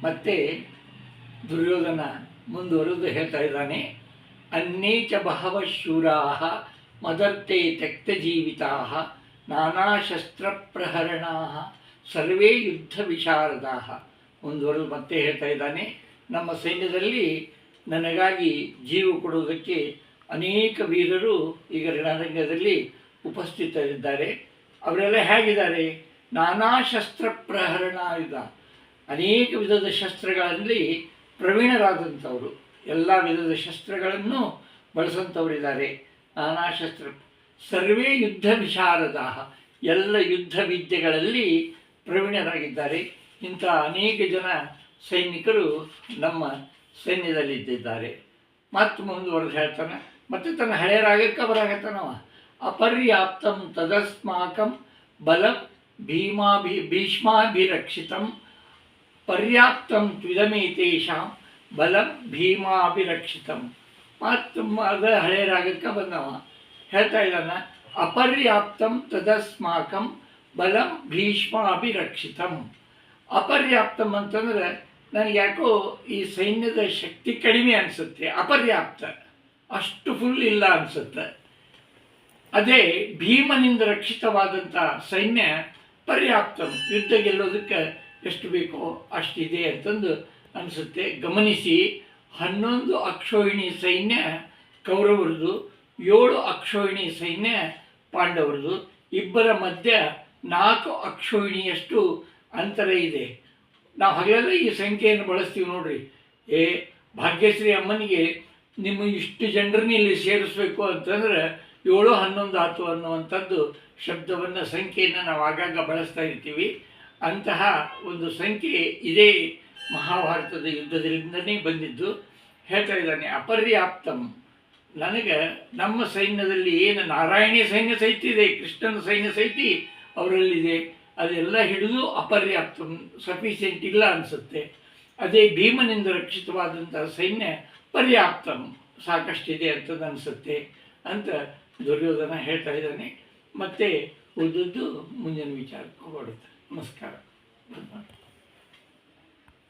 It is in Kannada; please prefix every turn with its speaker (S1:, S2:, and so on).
S1: ಮತ್ತೆ ದುರ್ಯೋಧನ ಮುಂದುವರೆದು ಹೇಳ್ತಾ ಇದ್ದಾನೆ, ಅನ್ನೇಚ ಬಹವ ಶೂರಾ ಮದರ್ತೆ ತ್ಯಕ್ತ ಜೀವಿತಾ ನಾನಾ ಶಸ್ತ್ರ ಪ್ರಹರಣಾ ಸರ್ವೇ ಯುದ್ಧ ವಿಶಾರದಾ. ಮುಂದುವರೆದು ಮತ್ತೆ ಹೇಳ್ತಾ ಇದ್ದಾನೆ, ನಮ್ಮ ಸೈನ್ಯದಲ್ಲಿ ನನಗಾಗಿ ಜೀವ ಕೊಡುವುದಕ್ಕೆ ಅನೇಕ ವೀರರು ಈಗ ರಣರಂಗದಲ್ಲಿ ಉಪಸ್ಥಿತರಿದ್ದಾರೆ. ಅವರೆಲ್ಲ ಹೇಗಿದ್ದಾರೆ? ನಾನಾ ಶಸ್ತ್ರ ಪ್ರಹರಣ ಇದ್ದ, ಅನೇಕ ವಿಧದ ಶಸ್ತ್ರಗಳಲ್ಲಿ ಪ್ರವೀಣರಾದಂಥವರು, ಎಲ್ಲ ವಿಧದ ಶಸ್ತ್ರಗಳನ್ನು ಬಳಸಂಥವರಿದ್ದಾರೆ. ನಾನಾ ಶಸ್ತ್ರ ಸರ್ವೇ ಯುದ್ಧ ವಿಶಾರದ, ಎಲ್ಲ ಯುದ್ಧ ವಿದ್ಯೆಗಳಲ್ಲಿ ಪ್ರವೀಣರಾಗಿದ್ದಾರೆ. ಇಂಥ ಅನೇಕ ಜನ ಸೈನಿಕರು ನಮ್ಮ ಸೈನ್ಯದಲ್ಲಿದ್ದಿದ್ದಾರೆ. ಮತ್ತು ಮುಂದುವರೆದು ಹೇಳ್ತಾನೆ, ಮತ್ತೆ ತನ್ನ ಹಳೆಯ ರಾಗಕ್ಕೆ ಬರಾಗತ್ತಾನವ. ಅಪರ್ಯಾಪ್ತಂ ತದಸ್ಮಾಕಂ ಬಲಂ ಭೀಷ್ಮಾಭಿರಕ್ಷಿತಂ ಪರ್ಯಾಪ್ತಂ ತ್ವಿದಮೇತೇಷಾಂ ಬಲಂ ಭೀಮಾಭಿರಕ್ಷಿತಂ. ಮತ್ತು ಅದ ಹಳೆಯ ರಾಗಕ್ಕೆ ಬಂದವ ಹೇಳ್ತಾ ಇದ್ದಾನ, ಅಪರ್ಯಾಪ್ತಂ ತದಸ್ಮಾಕಂ ಬಲಂ ಭೀಷ್ಮಾಭಿರಕ್ಷಿತಂ. ಅಪರ್ಯಾಪ್ತಂ ಅಂತಂದರೆ ನನಗೆ ಯಾಕೋ ಈ ಸೈನ್ಯದ ಶಕ್ತಿ ಕಡಿಮೆ ಅನಿಸುತ್ತೆ, ಅಪರ್ಯಾಪ್ತ, ಅಷ್ಟು ಫುಲ್ ಇಲ್ಲ ಅನಿಸುತ್ತೆ. ಅದೇ ಭೀಮನಿಂದ ರಕ್ಷಿತವಾದಂಥ ಸೈನ್ಯ ಪರ್ಯಾಪ್ತಂ, ಯುದ್ಧ ಗೆಲ್ಲೋದಕ್ಕೆ ಎಷ್ಟು ಬೇಕೋ ಅಷ್ಟಿದೆ ಅಂತಂದು ಅನಿಸುತ್ತೆ. ಗಮನಿಸಿ, 11 ಅಕ್ಷೋಹಿಣಿ ಸೈನ್ಯ ಕೌರವರದು, 7 ಅಕ್ಷೋಹಿಣಿ ಸೈನ್ಯ ಪಾಂಡವರದು. ಇಬ್ಬರ ಮಧ್ಯ 4 ಅಕ್ಷೋಹಿಣಿಯಷ್ಟು ಅಂತರ ಇದೆ. ನಾವು ಹಗಲೆಲ್ಲ ಈ ಸಂಖ್ಯೆಯನ್ನು ಬಳಸ್ತೀವಿ ನೋಡ್ರಿ. ಭಾಗ್ಯಶ್ರೀ ಅಮ್ಮನಿಗೆ ನಿಮ್ಮ ಇಷ್ಟು ಜನರನ್ನ ಇಲ್ಲಿ ಸೇರಿಸ್ಬೇಕು ಅಂತಂದ್ರೆ 7 11 ಆತು ಅನ್ನುವಂಥದ್ದು ಶಬ್ದವನ್ನು, ಸಂಖ್ಯೆಯನ್ನು ನಾವು ಆಗಾಗ ಬಳಸ್ತಾ ಇರ್ತೀವಿ. ಅಂತಹ ಒಂದು ಸಂಖ್ಯೆ ಇದೇ ಮಹಾಭಾರತದ ಯುದ್ಧದಿಂದನೇ ಬಂದಿದ್ದು. ಹೇಳ್ತಾ ಇದ್ದಾನೆ, ಅಪರ್ಯಾಪ್ತಂ, ನನಗೆ ನಮ್ಮ ಸೈನ್ಯದಲ್ಲಿ ಏನು ನಾರಾಯಣೀಯ ಸೈನ್ಯ ಸಹಿತ ಇದೆ, ಕೃಷ್ಣನ ಸೈನ್ಯ ಸಹಿತ ಅವರಲ್ಲಿದೆ, ಅದೆಲ್ಲ ಹಿಡಿದು ಅಪರ್ಯಾಪ್ತಂ, ಸಫಿಷಿಯೆಂಟ್ ಇಲ್ಲ ಅನಿಸುತ್ತೆ. ಅದೇ ಭೀಮನಿಂದ ರಕ್ಷಿತವಾದಂಥ ಸೈನ್ಯ ಪರ್ಯಾಪ್ತಂ, ಸಾಕಷ್ಟಿದೆ ಅಂತ ಅನಿಸುತ್ತೆ ಅಂತ ದುರ್ಯೋಧನ ಹೇಳ್ತಾ ಇದ್ದಾನೆ. ಮತ್ತೆ ಉಳಿದದ್ದು ಮುಂದಿನ ವಿಚಾರಕ್ಕೆ ಹೊರಡುತ್ತೆ. ನಮಸ್ಕಾರ.